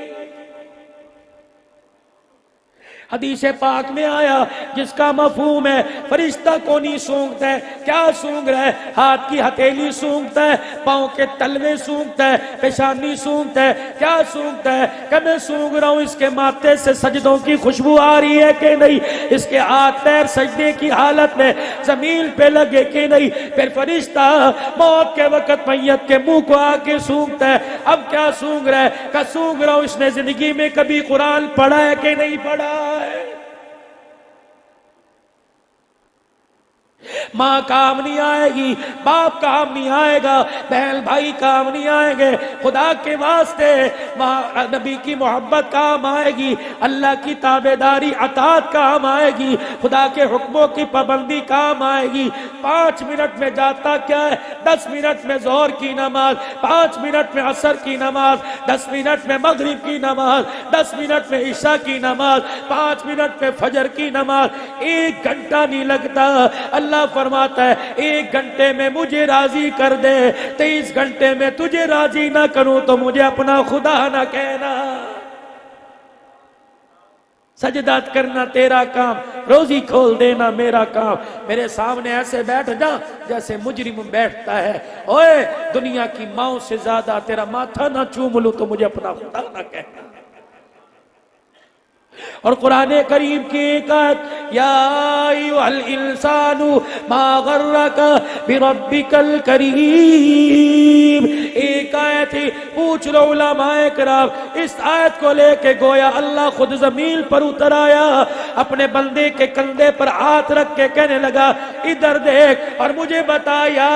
حدیث پاک میں آیا جس کا مفہوم ہے فرشتہ کو نہیں سونگتا ہے، کیا سونگ رہا ہے؟ ہاتھ کی ہتھیلی سونگتا ہے، پاؤں کے تلوے سونگتا ہے، پیشانی سونگتا ہے، کیا سونگتا ہے؟ کہ میں سونگ رہا ہوں اس کے ماتھے سے سجدوں کی خوشبو آ رہی ہے کہ نہیں، اس کے ہاتھ پیر سجدے کی حالت میں زمین پہ لگے کہ نہیں۔ پھر فرشتہ موت کے وقت میت کے منہ کو آ کے سونگتا ہے، اب کیا سونگ رہا ہے؟ کہ سونگ رہا ہوں اس نے زندگی میں کبھی قرآن پڑھا ہے کہ نہیں پڑھا ہے۔ ماں کام نہیں آئے گی، باپ کام نہیں آئے گا، بہن بھائی کام نہیں آئیں گے، خدا کے واسطے نبی کی محبت کام آئے گی، اللہ کی تابعداری اطاعت کام آئے گی، خدا کے حکموں کی پابندی کام آئے گی۔ 5 منٹ میں جاتا کیا ہے 10 منٹ میں ظہر کی نماز، 5 منٹ میں عصر کی نماز، 10 منٹ میں مغرب کی نماز، 10 منٹ میں عشاء کی نماز، 5 منٹ میں فجر کی نماز، 1 گھنٹہ نہیں لگتا۔ اللہ فرماتا ہے 1 گھنٹے میں مجھے راضی کر دے، 23 گھنٹے میں تجھے راضی نہ کروں تو مجھے اپنا خدا نہ کہنا۔ سجدات کرنا تیرا کام، روزی کھول دینا میرا کام۔ میرے سامنے ایسے بیٹھ جا جیسے مجرم بیٹھتا ہے، اوے دنیا کی ماؤں سے زیادہ تیرا ماتھا نہ چوم لوں تو مجھے اپنا خدا نہ کہنا۔ اور قرآن کریم کی ایک آیت، یا ایھا الانسان ما غرک بربک الکریم، ایک آیت ہی پوچھ لو علماء کرام، اس آیت کو لے کے گویا اللہ خود زمین پر اتر آیا، اپنے بندے کے کندھے پر ہاتھ رکھ کے کہنے لگا ادھر دیکھ اور مجھے بتا، یا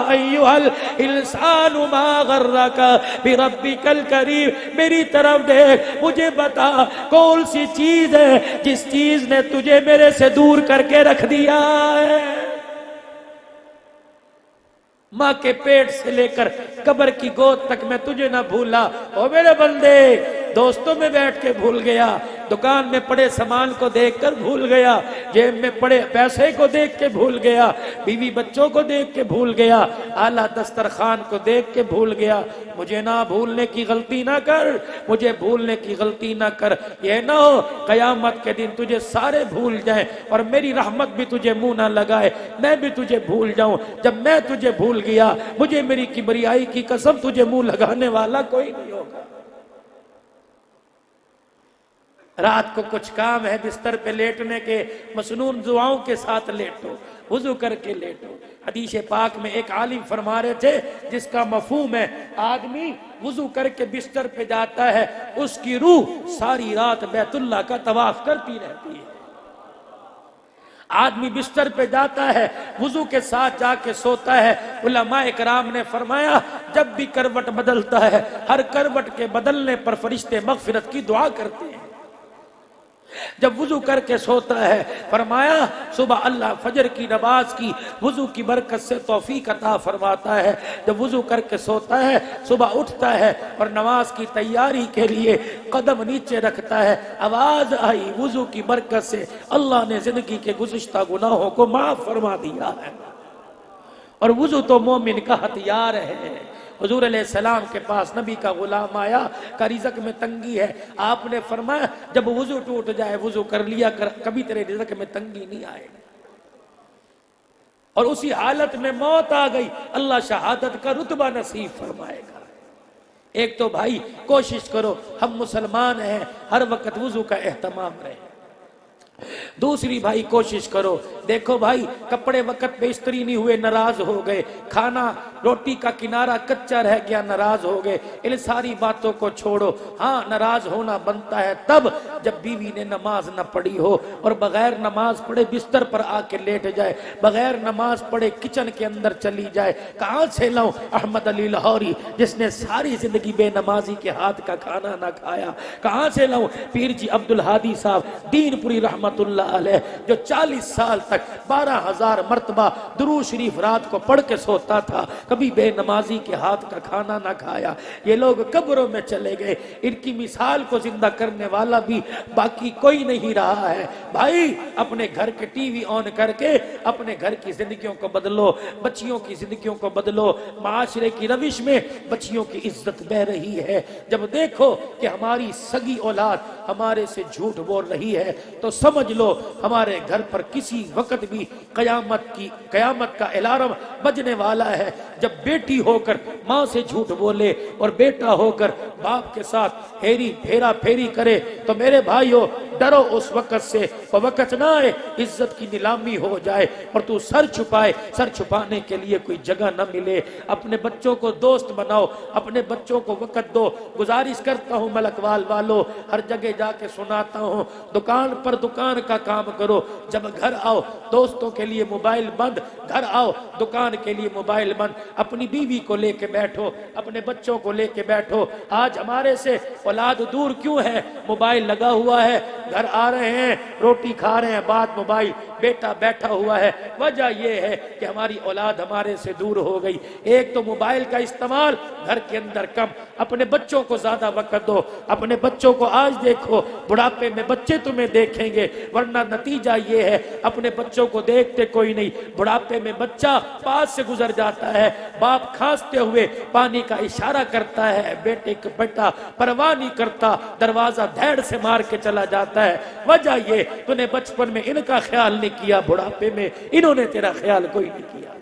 ایھا الانسان ما غرک بربک الکریم، میری طرف دیکھ، مجھے بتا کون سی چیز ہے جس چیز نے تجھے میرے سے دور کر کے رکھ دیا ہے۔ ماں کے پیٹ سے لے کر قبر کی گود تک میں تجھے نہ بھولا۔ او میرے بندے، دوستوں میں بیٹھ کے بھول گیا، دکان میں پڑے سامان کو دیکھ کر بھول گیا، جیب میں پڑے پیسے کو دیکھ کے بھول گیا، بیوی بچوں کو دیکھ کے بھول گیا، اعلیٰ دسترخوان کو دیکھ کے بھول گیا۔ مجھے نہ بھولنے کی غلطی نہ کر، مجھے بھولنے کی غلطی نہ کر، یہ نہ ہو قیامت کے دن تجھے سارے بھول جائیں اور میری رحمت بھی تجھے منہ نہ لگائے، میں بھی تجھے بھول جاؤں۔ جب میں تجھے بھول گیا، مجھے میری کبریائی کی قسم تجھے منہ لگانے والا کوئی نہیں ہوگا۔ رات کو کچھ کام ہے، بستر پہ لیٹنے کے مسنون دعاؤں کے ساتھ لیٹو، وضو کر کے لیٹو۔ حدیث پاک میں ایک عالم فرما رہے تھے جس کا مفہوم ہے، آدمی وضو کر کے بستر پہ جاتا ہے، اس کی روح ساری رات بیت اللہ کا طواف کرتی رہتی ہے۔ آدمی بستر پہ جاتا ہے، وضو کے ساتھ جا کے سوتا ہے۔ علماء کرام نے فرمایا جب بھی کروٹ بدلتا ہے، ہر کروٹ کے بدلنے پر فرشتے مغفرت کی دعا کرتے ہیں۔ جب وضو کر کے سوتا ہے، فرمایا صبح اللہ فجر کی نماز کی وضو کی برکت سے توفیق عطا فرماتا ہے۔ جب وضو کر کے سوتا ہے، صبح اٹھتا ہے اور نماز کی تیاری کے لیے قدم نیچے رکھتا ہے، آواز آئی وضو کی برکت سے اللہ نے زندگی کے گزشتہ گناہوں کو معاف فرما دیا ہے۔ اور وضو تو مومن کا ہتھیار ہے۔ حضور علیہ السلام کے پاس نبی کا غلام آیا کہ رزق میں تنگی ہے، آپ نے فرمایا جب وضو ٹوٹ جائے وضو کر لیا کر، کبھی تیرے رزق میں تنگی نہیں آئے۔ اور اسی حالت میں موت آ گئی، اللہ شہادت کا رتبہ نصیب فرمائے گا۔ ایک تو بھائی کوشش کرو، ہم مسلمان ہیں، ہر وقت وضو کا اہتمام رہے۔ دوسری بھائی کوشش کرو، دیکھو بھائی کپڑے وقت پہ استری نہیں ہوئے ناراض ہو گئے، کھانا روٹی کا کنارہ کچا رہ گیا ناراض ہو گئے، ان ساری باتوں کو چھوڑو۔ ہاں ناراض ہونا بنتا ہے تب جب بیوی نے نماز نہ پڑھی ہو اور بغیر نماز پڑھے بستر پر آ کے لیٹ جائے، بغیر نماز پڑھے کچن کے اندر چلی جائے۔ کہاں سے لاؤں احمد علی لاہوری جس نے ساری زندگی بے نمازی کے ہاتھ کا کھانا نہ کھایا، کہاں سے لاؤں پیر جی عبدالہادی صاحب دین پوری رحمت اللہ علیہ جو 40 سال تک 12,000 مرتبہ درود شریف رات کو پڑھ کے سوتا تھا، کبھی بے نمازی کے ہاتھ کا کھانا نہ کھایا۔ یہ لوگ قبروں میں چلے گئے، ان کی مثال کو زندہ کرنے والا بھی باقی کوئی نہیں رہا ہے۔ بھائی اپنے گھر کے ٹی وی آن کر کے اپنے گھر کی زندگیوں کو بدلو، بچیوں کی زندگیوں کو بدلو۔ معاشرے کی روش میں بچیوں کی عزت بہ رہی ہے۔ جب دیکھو کہ ہماری سگی اولاد ہمارے سے جھوٹ بول رہی ہے تو سمجھ لو ہمارے گھر پر کسی وقت بھی قیامت کا الارم بجنے والا ہے۔ جب بیٹی ہو کر ماں سے جھوٹ بولے اور بیٹا ہو کر باپ کے ساتھ پھیرا پھیری کرے تو میرے بھائیو ڈرو اس وقت سے، وہ وقت نہ آئے عزت کی نیلامی ہو جائے اور تو سر چھپائے، سر چھپانے کے لیے کوئی جگہ نہ ملے۔ اپنے بچوں کو دوست بناؤ، اپنے بچوں کو وقت دو۔ گزارش کرتا ہوں ملک وال والو، ہر جگہ جا کے سناتا ہوں، دکان پر دکان کا کام کرو. جب گھر آؤ دوستوں کے لیے موبائل بند, گھر آؤ دکان کے لیے موبائل بند. اپنی بیوی کو لے کے بیٹھو, اپنے بچوں کو لے کے بیٹھو. آج ہمارے سے اولاد دور کیوں ہے؟ موبائل لگا ہوا ہے, گھر آ رہے ہیں روٹی کھا رہے ہیں, بات موبائل, بیٹا بیٹھا ہوا ہے. وجہ یہ ہے کہ ہماری اولاد ہمارے سے دور ہو گئی. ایک تو موبائل کا استعمال گھر کے اندر کم, اپنے بچوں کو زیادہ وقت دو. اپنے بچوں کو آج دیکھو, بڑھاپے میں بچے تمہیں دیکھیں گے, ورنہ نتیجہ یہ ہے اپنے بچوں کو دیکھتے کوئی نہیں. بڑھاپے میں بچہ پاس سے گزر جاتا ہے, باپ کھانستے ہوئے پانی کا اشارہ کرتا ہے, بیٹے کا بیٹا پرواہ نہیں کرتا, دروازہ دھیڑ سے مار کے چلا جاتا ہے. وجہ یہ تو نے بچپن میں ان کا خیال نہیں کیا, بڑھاپے میں انہوں نے تیرا خیال کوئی نہیں کیا.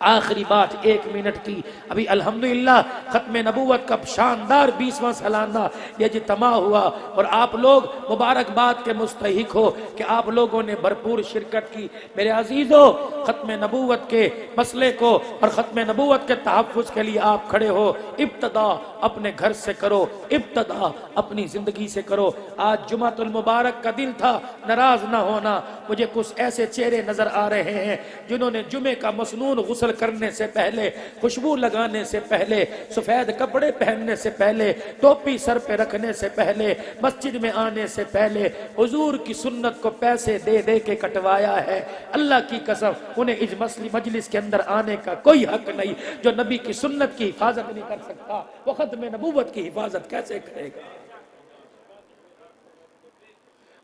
آخری بات 1 منٹ کی. ابھی الحمدللہ ختم نبوت کا شاندار 20واں سالانہ یہ اجتماع ہوا, اور آپ لوگ مبارکباد کے مستحق ہو کہ آپ لوگوں نے بھرپور شرکت کی. میرے عزیزو, ختم نبوت کے مسئلے کو اور ختم نبوت کے تحفظ کے لیے آپ کھڑے ہو. ابتدا اپنے گھر سے کرو, ابتدا اپنی زندگی سے کرو. آج جمعۃ المبارک کا دن تھا, ناراض نہ ہونا. مجھے کچھ ایسے چہرے نظر آ رہے ہیں جنہوں نے جمعے کا مسنون غسل کرنے سے پہلے, خوشبو لگانے سے پہلے, سفید کپڑے پہننے سے پہلے, ٹوپی سر پہ رکھنے سے پہلے, مسجد میں آنے سے پہلے حضور کی سنت کو پیسے دے دے کے کٹوایا ہے. اللہ کی قسم انہیں اس مجلس کے اندر آنے کا کوئی حق نہیں. جو نبی کی سنت کی حفاظت نہیں کر سکتا وہ ختم نبوت کی حفاظت کیسے کرے گا؟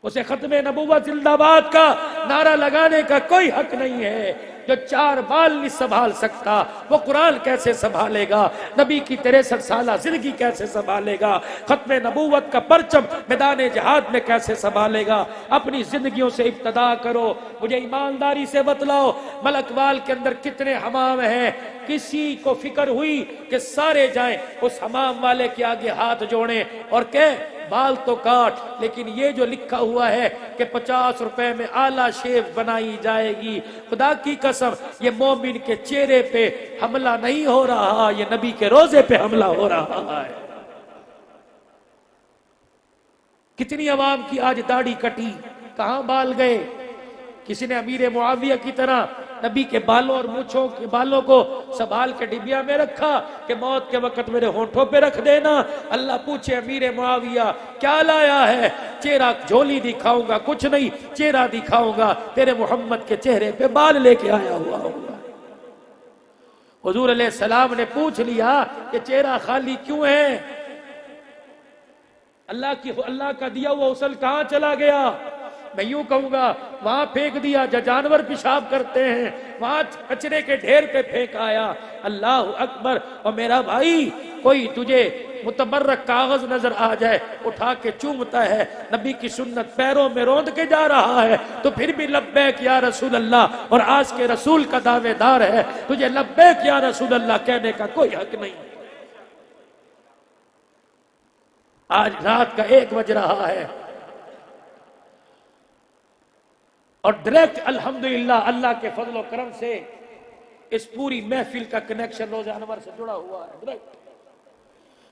اسے ختم نبوت زندہ باد کا نعرہ لگانے کا کوئی حق نہیں ہے. جو 4 بال نہیں سنبھال سکتا وہ قرآن کیسے سنبھالے گا؟ نبی کی 63 سالہ زندگی کیسے سنبھالے گا؟ ختم نبوت کا پرچم میدان جہاد میں کیسے سنبھالے گا؟ اپنی زندگیوں سے ابتدا کرو. مجھے ایمانداری سے بتلاؤ, ملک وال کے اندر کتنے حمام ہیں؟ کسی کو فکر ہوئی کہ سارے جائیں اس حمام والے کے آگے ہاتھ جوڑیں اور کہ بال تو کاٹ, لیکن یہ جو لکھا ہوا ہے کہ 50 روپے میں اعلیٰ شیو بنائی جائے گی, خدا کی قسم یہ مومن کے چہرے پہ حملہ نہیں ہو رہا, یہ نبی کے روزے پہ حملہ ہو رہا ہے. کتنی عوام کی آج داڑھی کٹی, کہاں بال گئے؟ کسی نے امیر معاویہ کی طرح نبی کے بالوں اور مونچھوں کے بالوں کو سنبھال کے ڈبیا میں رکھا کہ موت کے وقت میرے ہونٹوں پہ رکھ دینا. اللہ پوچھے امیر معاویہ کیا لایا ہے؟ چہرہ جھولی دکھاؤں گا کچھ نہیں, چہرہ دکھاؤں گا تیرے محمد کے چہرے پہ بال لے کے آیا ہوا ہوگا. حضور علیہ السلام نے پوچھ لیا کہ چہرہ خالی کیوں ہے؟ اللہ کا دیا ہوا غسل کہاں چلا گیا؟ میں یوں کہوں گا وہاں پھینک دیا جہاں جانور پیشاب کرتے ہیں, وہاں کچرے کے ڈھیر پہ پھینک آیا. اللہ اکبر. اور میرا بھائی کوئی تجھے متبرک کاغذ نظر آ جائے, اٹھا کے چومتا ہے, نبی کی سنت پیروں میں روند کے جا رہا ہے, تو پھر بھی لبیک یا رسول اللہ اور آج کے رسول کا دعوے دار ہے, تجھے لبیک یا رسول اللہ کہنے کا کوئی حق نہیں. آج رات کا 1 بج رہا ہے اور ڈائریکٹ الحمدللہ اللہ کے فضل و کرم سے اس پوری محفل کا کنیکشن روزہ انور سے جڑا ہوا ہے. ڈائریکٹ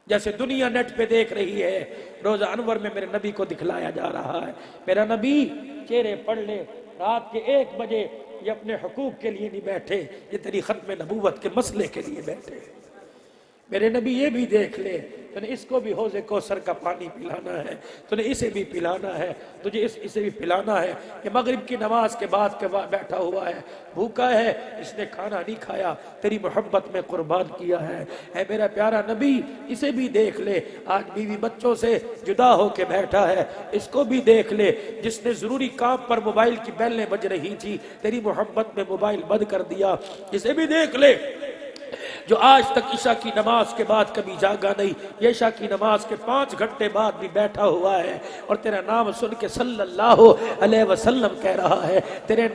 جیسے دنیا نیٹ پہ دیکھ رہی ہے, روزہ انور میں میرے نبی کو دکھلایا جا رہا ہے. میرا نبی چہرے پڑھ لے, رات کے 1 بجے یہ اپنے حقوق کے لیے نہیں بیٹھے, یہ تیری ختم نبوت کے مسئلے کے لیے بیٹھے. میرے نبی یہ بھی دیکھ لے, تو نے اس کو بھی حوض کوثر کا پانی پلانا ہے, تو نے اسے بھی پلانا ہے, تجھے اسے بھی پلانا ہے. یہ مغرب کی نماز کے بعد کے بیٹھا ہوا ہے, بھوکا ہے, اس نے کھانا نہیں کھایا, تیری محبت میں قربان کیا ہے. اے میرا پیارا نبی اسے بھی دیکھ لے, آج بیوی بچوں سے جدا ہو کے بیٹھا ہے, اس کو بھی دیکھ لے. جس نے ضروری کام پر موبائل کی بیلیں بج رہی تھی, تیری محبت میں موبائل بند کر دیا, اسے بھی دیکھ لے. جو آج تک عشاء کی نماز کے بعد کبھی جاگا نہیں, یہ عشاء کی نماز کے 5 گھنٹے بعد بھی بیٹھا ہوا ہے اور تیرا نام سن کے صلی اللہ علیہ وسلم کہہ رہا ہے. تیرے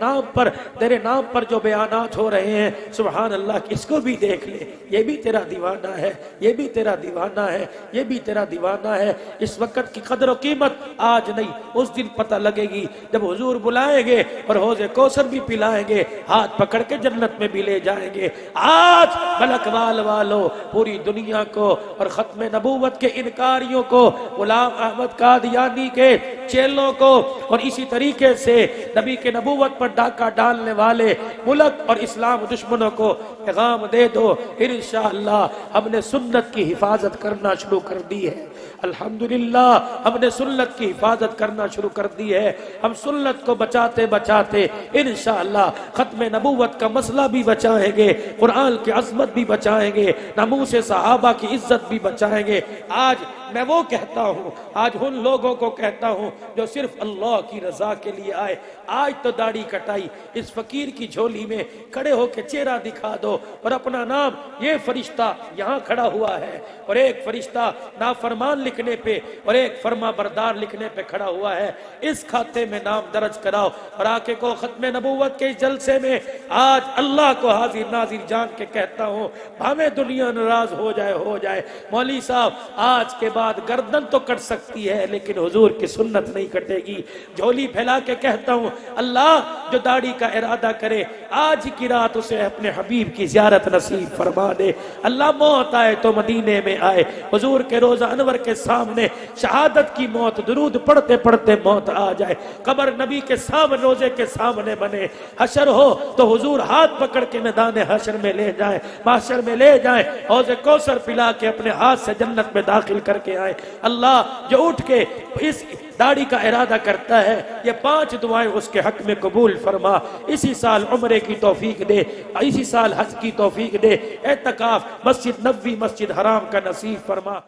نام پر جو بیانات ہو رہے ہیں سبحان اللہ, اس کو بھی دیکھ لے. یہ بھی تیرا دیوانہ ہے, یہ بھی تیرا دیوانہ ہے, یہ بھی تیرا دیوانہ ہے. اس وقت کی قدر و قیمت آج نہیں, اس دن پتہ لگے گی جب حضور بلائیں گے اور حوض کوثر بھی پلائیں گے, ہاتھ پکڑ کے جنت میں بھی لے جائیں گے. آج اقبال والوں، پوری دنیا کو اور ختم نبوت کے انکاریوں کو، غلام احمد قادیانی کے چیلوں کو، اور اسی طریقے سے نبی کے نبوت پر ڈاکہ ڈالنے والے ملک اور اسلام دشمنوں کو پیغام دے دو، انشاءاللہ ہم نے سنت کی حفاظت کرنا شروع کر دی ہے۔ الحمدللہ ہم نے سنت کی حفاظت کرنا شروع کر دی ہے۔ ہم سنت کو بچاتے بچاتے انشاءاللہ ختم نبوت کا مسئلہ بھی بچائیں گے، قرآن کی عظمت بھی بچائیں گے، ناموس صحابہ کی عزت بھی بچائیں گے۔ آج میں وہ کہتا ہوں، آج ان لوگوں کو کہتا ہوں جو صرف اللہ کی رضا کے لیے آئے، آج تو داڑھی کٹائی، اس فقیر کی جھولی میں کھڑے ہو کے چہرہ دکھا دو اور اپنا نام، یہ فرشتہ یہاں کھڑا ہوا ہے اور ایک فرشتہ نافرمان لکھنے پہ اور ایک فرما بردار لکھنے پہ کھڑا ہوا ہے، اس کھاتے میں نام درج کراؤ اور آ کے کو ختم نبوت کے اس جلسے میں آج اللہ کو حاضر ناظر جان کے کہتا ہوں، ہمیں دنیا ناراض ہو جائے مولوی صاحب آج کے بعد گردن تو کٹ سکتی ہے لیکن حضور کی سنت نہیں کٹے گی۔ جھولی پھیلا کے کہتا ہوں، اللہ جو داڑھی کا ارادہ کرے آج کی رات اسے اپنے حبیب کی زیارت نصیب فرما دے۔ اللہ موت آئے تو مدینے میں آئے، حضور کے روضہ انور کے سامنے شہادت کی موت، درود پڑھتے پڑھتے موت آ جائے، قبر نبی کے سامنے روزے کے سامنے بنے، حشر ہو تو حضور ہاتھ پکڑ کے میدان حشر میں لے جائیں، محشر میں لے جائیں، حوض کوثر پلا کے اپنے ہاتھ سے جنت میں داخل کر کے آئے۔ اللہ جو اٹھ کے اس داڑھی کا ارادہ کرتا ہے، یہ 5 دعائیں اس کے حق میں قبول فرما، اسی سال عمرے کی توفیق دے، اسی سال حج کی توفیق دے، اعتکاف مسجد نبوی مسجد حرام کا نصیب فرما۔